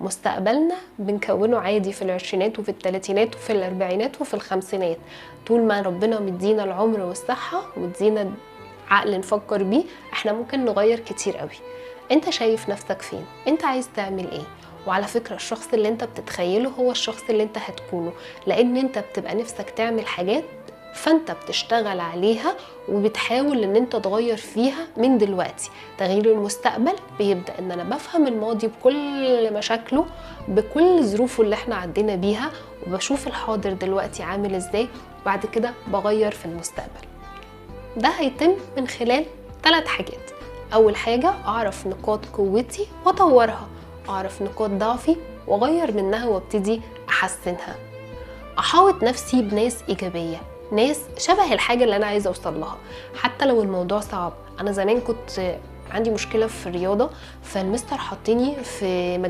مستقبلنا بنكونه عادي في العشرينات وفي الثلاثينات وفي الاربعينات وفي الخمسينات. طول ما ربنا مدينا العمر والصحة ومدينا عقل نفكر بيه، احنا ممكن نغير كتير قوي. انت شايف نفسك فين؟ انت عايز تعمل ايه؟ وعلى فكرة الشخص اللي انت بتتخيله هو الشخص اللي انت هتكونه، لان انت بتبقى نفسك تعمل حاجات فانت بتشتغل عليها وبتحاول ان انت تغير فيها من دلوقتي. تغيير المستقبل بيبدأ ان انا بفهم الماضي بكل مشاكله، بكل ظروفه اللي احنا عدينا بيها، وبشوف الحاضر دلوقتي عامل ازاي، وبعد كده بغير في المستقبل. ده هيتم من خلال 3 حاجات. اول حاجة اعرف نقاط قوتي واطورها، اعرف نقاط ضعفي واغير منها وابتدي احسنها. احاوط نفسي بناس ايجابية، ناس شبه الحاجة اللي انا عايزة اوصل لها حتى لو الموضوع صعب. انا زمان كنت عندي مشكلة في الرياضة، فالمستر حطني في مجموعة